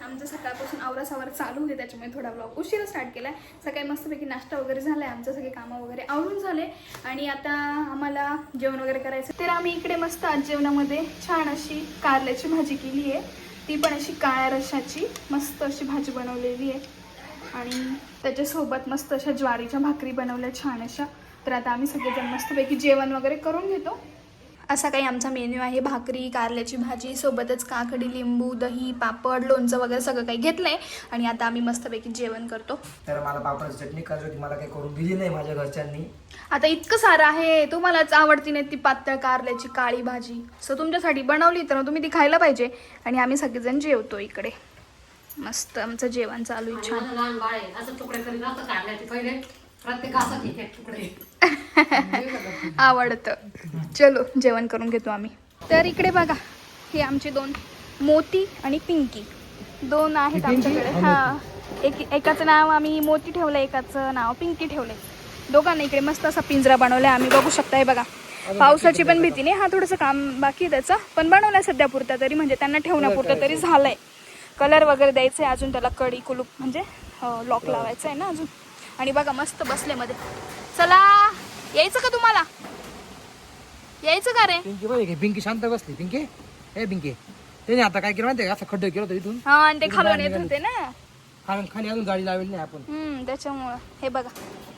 आमचं सकाळपासून आवरासावर चालू होते, त्याच्यामुळे थोडा ब्लॉग उशिरा स्टार्ट केला आहे. सकाळी मस्तपैकी नाश्ता वगैरे झाला आहे, आमचं सगळे कामं वगैरे आवरून झाले आणि आता आम्हाला जेवण वगैरे करायचं. तर आम्ही इकडे मस्त आज जेवणामध्ये छान अशी कारल्याची भाजी केली आहे, ती पण अशी काळ्या रश्शाची मस्त अशी भाजी बनवलेली आहे आणि त्याच्यासोबत मस्त अशा ज्वारीच्या भाकरी बनवल्या छान अशा. तर आता आम्ही सगळेजण मस्तपैकी जेवण वगैरे करून घेतो. असा काही आमचा मेन्यू आहे. भाकरी, कारल्याची भाजी, सोबतच काकडी, लिंबू, दही, पापड, लोणचं वगैरे सगळं काही घेतलंय आणि आता आम्ही मस्तपैकी जेवण करतो. तर मला पापडाची चटणी करायची होती, मला काही करून दिली नाही माझ्या घरच्यांनी. आता इतकं सारं आहे, तुम्हालाच आवडती नाही ती पातळ कारल्याची काळी भाजी, सो तुमच्यासाठी बनवली तर तुम्ही ती खायला पाहिजे. आणि आम्ही सगळेजण जेवतो इकडे. मस्त आमचं जेवण चालू आहे छान. लहान बाळ आहे असं तुकडे करीत असं काढण्याचे पहिले प्रत्येकाचं ठीक आहे तुकडे आवडतं. चलो जेवण करून घेतो आम्ही. तर इकडे बघा, हे आमचे दोन मोती आणि पिंकी दोन आहेत आमच्याकडे. हा, एकाचं नाव आम्ही मोती ठेवलं, एकाचं नाव पिंकी ठेवलंय. दोघांना इकडे मस्त असा पिंजरा बनवलाय आम्ही, बघू शकता. हे बघा, पावसाची पण भीती नाही. हा थोडंसं काम बाकी आहे त्याचं, पण बनवलंय सध्या पुरता तरी, म्हणजे त्यांना ठेवण्यापुरतं तरी झालंय. कलर वगैरे द्यायचं आहे अजून, त्याला कडी कुलूप म्हणजे लॉक लावायचं आहे ना अजून. आणि बघा मस्त बसले मध्ये. चला यायचं का तुम्हाला? यायचं का रे? पिंकी बघ, पिंकी शांत बसली. पिंकी, हे पिंकी, त्याने आता काय केलं माहिती का, असं खड्डा केलं होतं इथून. हा, आणि ते खालून येत होते ना, खाली अजून गाडी लावली नाही आपण. त्याच्यामुळं. हे बघा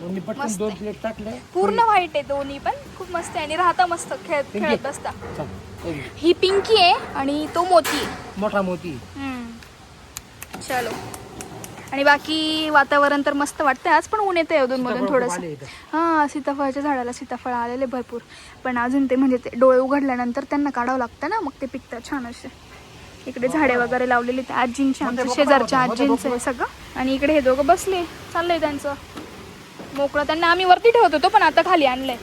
दोन्ही पटकन 2 प्लेट टाकले, पूर्ण व्हाईट आहे दोन्ही पण, खूप मस्त आहे आणि राहता मस्त खेळत खेळत बसता. चल, ही पिंकी आहे आणि तो मोती आहे. मोठा मोती. चलो. आणि बाकी वातावरण तर मस्त वाटतंय आज, पण ऊन येतं अधून मधून थोडंसं. हां, सीताफळाच्या झाडाला सीताफळ आलेले भरपूर, पण अजून ते म्हणजे ते डोळे उघडल्यानंतर त्यांना काढावं लागतं ना, मग ते पिकतात छान असे. इकडे झाडे वगैरे लावलेली ते आजींची, आमच्या शेजारच्या आजींचं आहे सगळं. आणि इकडे हे दोघं बसले, चाललंय त्यांचं मोकळं. त्यांना आम्ही वरती ठेवत होतो, पण आता खाली आणलंय,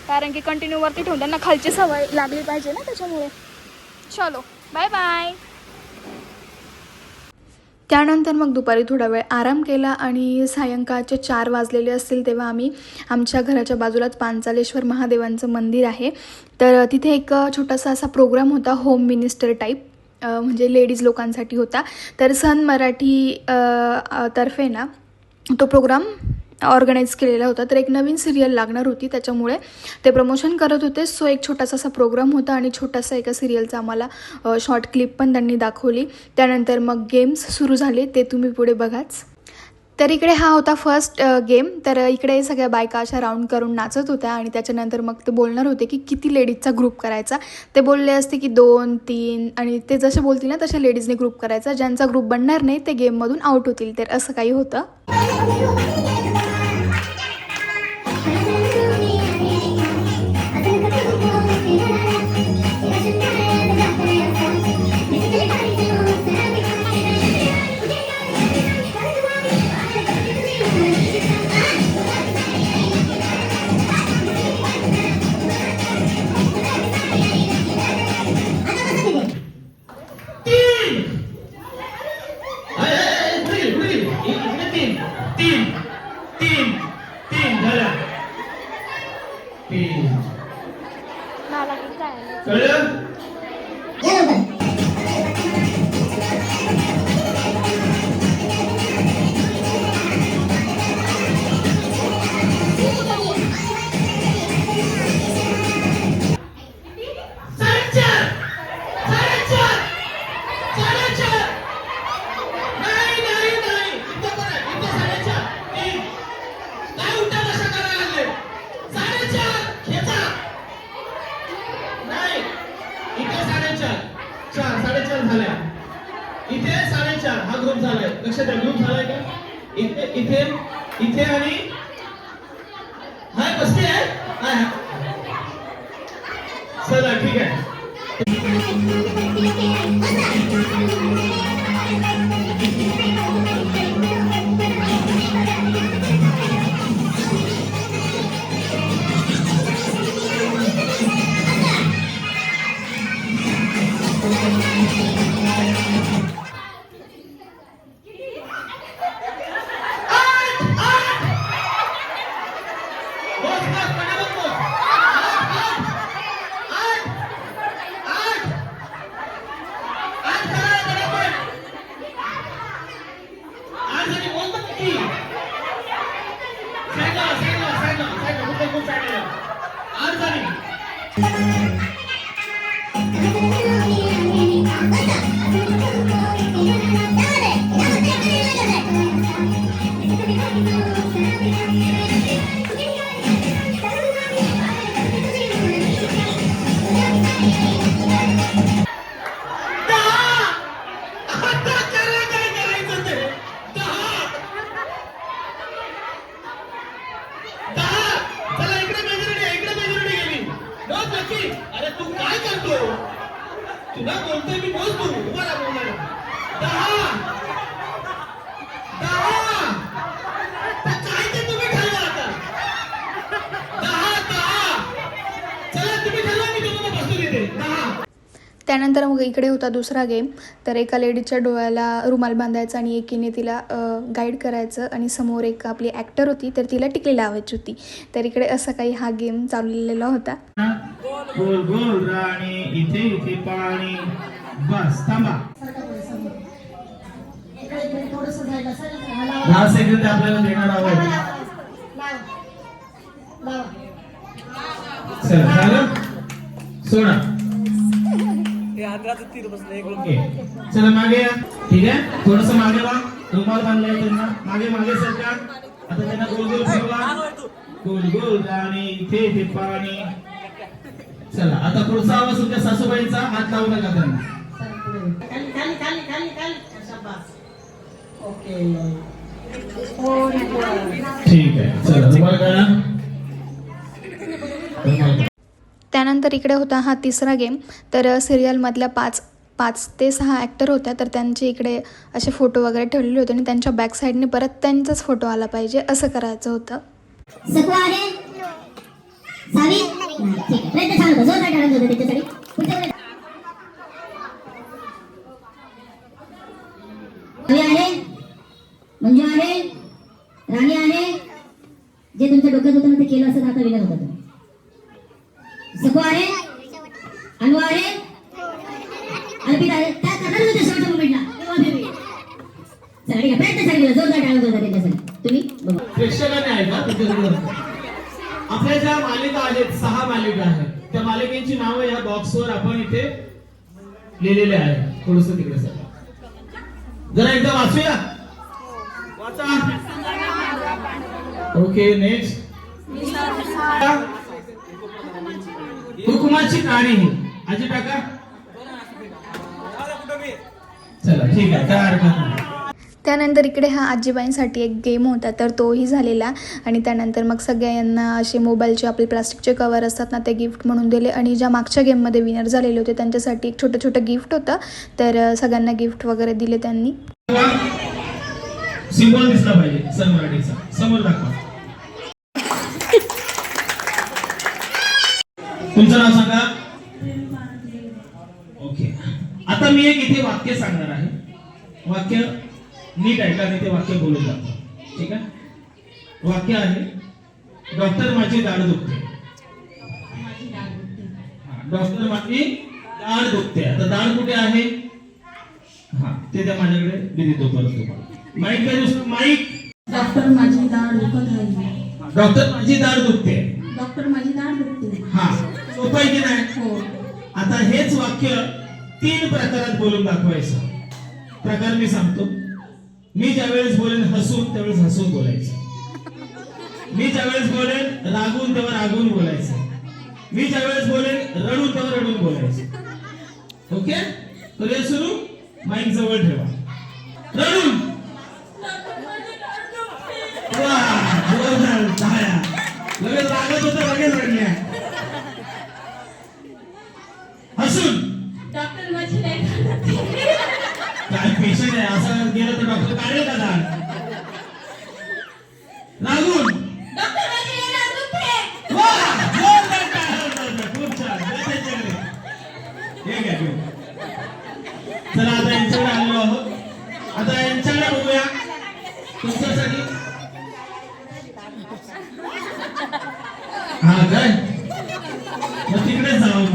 कारण की कंटिन्यू वरती ठेवून त्यांना खालची सवय लागली पाहिजे ना, त्याच्यामुळे. चलो बाय बाय. त्यानंतर मग दुपारी थोडा वेळ आराम केला आणि सायंकाळचे 4 वाजलेले असतील तेव्हा आम्ही आमच्या घराच्या बाजूलाच पांचालेश्वर महादेवांचं मंदिर आहे, तर तिथे एक छोटासा असा प्रोग्राम होता, होम मिनिस्टर टाईप, म्हणजे लेडीज लोकांसाठी होता. तर सन मराठी तर्फे ना तो प्रोग्राम ऑर्गनाईज केलेला होता. तर एक नवीन सिरियल लागणार होती, त्याच्यामुळे ते प्रमोशन करत होते. सो एक छोटासा असा प्रोग्राम होता आणि छोटासा एका सिरियलचा आम्हाला शॉर्ट क्लिप पण त्यांनी दाखवली. त्यानंतर मग गेम्स सुरू झाले, ते तुम्ही पुढे बघाच. तर इकडे हा होता फर्स्ट गेम. तर इकडे सगळ्या बायका अशा राऊंड करून नाचत होत्या आणि त्याच्यानंतर मग ते बोलणार होते की किती लेडीजचा ग्रुप करायचा. ते बोलले असते की 2, 3 आणि ते जसे बोलतील ना तशा लेडीजने ग्रुप करायचा. ज्यांचा ग्रुप बनणार नाही ते गेममधून आउट होतील. तर असं काही होतं. इथे 4:30 हा ग्रुप झालाय. लक्षात द्या, ग्रुप झालाय का? इथे आणि हाय बसते आहे. चला ठीक आहे. की साईडला खूप साईडला आज झाली अरे तू काय करतो तुला बोलतोय मी बोल तू उभा राहा बोलायला 10 काय ते तुम्ही ठरवा आता 10 चला तुम्ही ठरवा मी तुम्हाला बसू देते 10 त्यानंतर मग इकडे होता दुसरा गेम. तर एका लेडीच्या डोळ्याला रुमाल बांधायचा आणि एकीने तिला गाईड करायचं आणि समोर एक आपली ॲक्टर होती तर तिला टिकली लावायची होती. तर इकडे असा काही हा गेम चाललेला होता. गोल गोल राणी इथे इथे पाणी बस थांबा 10 सेकंद आपल्याला देणार आहोत चला झालं सोडा ओके चला मागे या ठीक आहे थोडस मागे वा रुमाल बांधलाय त्यांना मागे मागे सरका आता त्यांना गोल गोल फिरवा गोल गोल राणी इथे इथे पाणी चला आता पुढचा आवाज तुमच्या सासूबाईंचा हात लावू नका त्यांना ठीक आहे चला रुमाल काढा त्यानंतर इकडे होता हा तिसरा गेम. तर सिरियलमधल्या 5 ते 6 ॲक्टर होत्या तर त्यांचे इकडे असे फोटो वगैरे ठेवलेले होते आणि त्यांच्या बॅक साईडने परत त्यांचाच फोटो आला पाहिजे असं करायचं होतं. सकू आहे सावी ठीक आहे प्रयत्न छान होता जोरदार टाळ्या होते त्याच्यासाठी पुढच्या आहे मंजू आहे राणी आहे जे तुमच्या डोक्यात होतं ना ते केलं असं आता विनर होता सकू आहे अनु आहे अर्पित आहे काय करणार होते शेवटच्या मोमेंटला चला ठीक आहे प्रयत्न छान केला जोरदार टाळ्या होता त्याच्यासाठी तुम्ही बघा प्रेक्षकांनी आहे का तुमच्याकडे आपल्या ज्या मालिका आहेत 6 मालिका आहेत त्या मालिकेची नावं या बॉक्सवर आपण इथे लिहिलेले आहे थोडस तिकडे सर जरा एकदा वाचूया वाचा ओके नेक्स्ट हुकुमाची कहाणी ही आजी टाका चला ठीक आहे काय हरकत नाही त्यानंतर इकडे हा आजीबाईंसाठी एक गेम होता तर तोही झालेला आणि त्यानंतर मग सगळ्यांना असे मोबाईलचे आपले प्लास्टिकचे कवर असतात ना ते गिफ्ट म्हणून दिले आणि ज्या मागच्या गेममध्ये विनर झालेले होते त्यांच्यासाठी एक छोटं गिफ्ट होतं तर सगळ्यांना गिफ्ट वगैरे दिले त्यांनी. सिंबल दिसला पाहिजे सर मराठीचा समोर दाखवा तुमचं नाव सांगा ओके आता मी एक इथे वाक्य सांगणार आहे वाक्य नीट ऐका नाही ते वाक्य बोलून जातो ठीक आहे वाक्य आहे डॉक्टर माझी दाढ दुखते डॉक्टर माझी दाढ दुखते आता दाढ कुठे आहे हा ते त्या माझ्याकडे मी देतो परत तुम्हाला माईक काय दुसरं माईक डॉक्टर माझी दाढ दुखत आहे डॉक्टर माझी दाढ दुखते डॉक्टर माझी दाढ दुखते हा सोपं आहे की नाही हो आता हेच वाक्य 3 प्रकारात बोलून दाखवायचं प्रकार मी सांगतो मी ज्यावेळेस बोलेन हसून त्यावेळेस हसून बोलायचं मी ज्यावेळेस बोलेन रागून तेव्हा रागून बोलायचं मी ज्यावेळेस बोलेन रडून तेव्हा रडून बोलायचं ओके तर हे सुरू माईक जवळ ठेवा रडून लगेच रागत होतं लगेच रडल्या हसून डॉक्टर माझी दाढ काय पेशंट आहे असं गेलं तर डॉक्टर काढेल का दाढ रागून डॉक्टर माझी दाढ दुखते खूप छान हे घ्या घेऊ चला आता यांच्याकडे आलेलो आहोत आता यांच्याकडे बघूया तुमच्यासाठी हा काय मग तिकडे जाऊ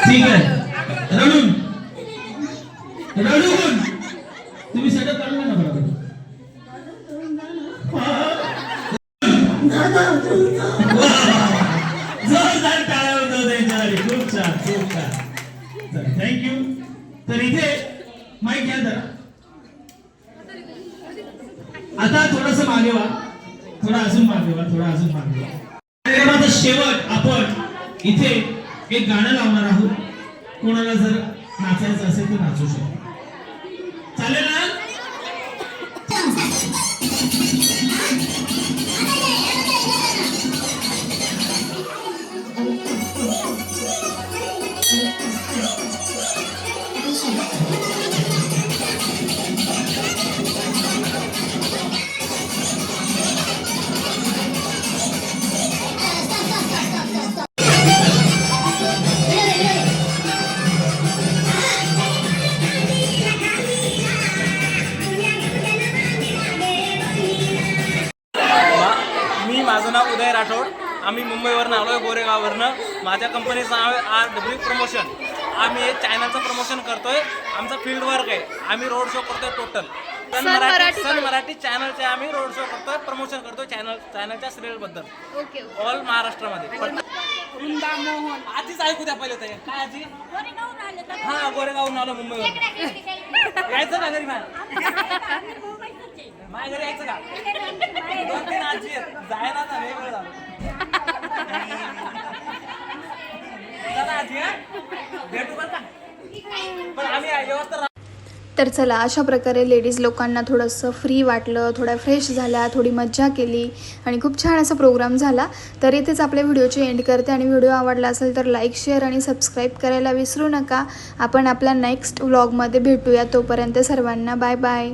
ठीक आहे रडून रडून तुम्ही सेटअप काढून ना बरोबर जोरदार टाळ्या होतो त्यांच्यासाठी. खूप छान, खूप छान. थँक्यू. तर इथे माईक घ्या जरा. आता थोडस मागे वा, थोडा अजून मागे वा, थोडा अजून मागे वा. कार्यक्रमाचा शेवट आपण इथे एक गाणं लावणार आहोत. कोणाला जर नाचायचं असेल तर नाचू शकतो. चालेल ना? मी माझं नाव उदय राठोड. आम्ही मुंबईवरनं आलो आहे, गोरेगाववरनं. माझ्या कंपनीचं नाव आहे RW प्रमोशन. आम्ही एक चॅनलचं प्रमोशन करतोय. आमचा फील्ड वर्क आहे. आम्ही रोड शो करतोय टोटल. सन मराठी चॅनलचे आम्ही रोड शो करतोय, प्रमोशन करतोय चॅनलच्या सिरियलबद्दल ऑल महाराष्ट्रामध्ये. आधीच ऐकू द्या पहिले ते काय आजी. हा गोरेगावहून आलो मुंबईवर. यायचं ना घरी माझ्या घरी यायचं का. 2-3 आजी जायला ना वेगळं झालं. चला आजी भेटू बरं का. पण आम्ही व्यवस्था. तर चला, अशा प्रकारे लेडीज लोकांना थोडंसं फ्री वाटलं, थोड्या फ्रेश झाल्या, थोडी मज्जा केली आणि खूप छान असा प्रोग्राम झाला. तर इथेच आपल्या व्हिडिओची एंड करते आणि व्हिडिओ आवडला असेल तर लाईक, शेअर आणि सबस्क्राईब करायला विसरू नका. आपण आपल्या नेक्स्ट व्लॉगमध्ये भेटूया. तोपर्यंत सर्वांना बाय बाय.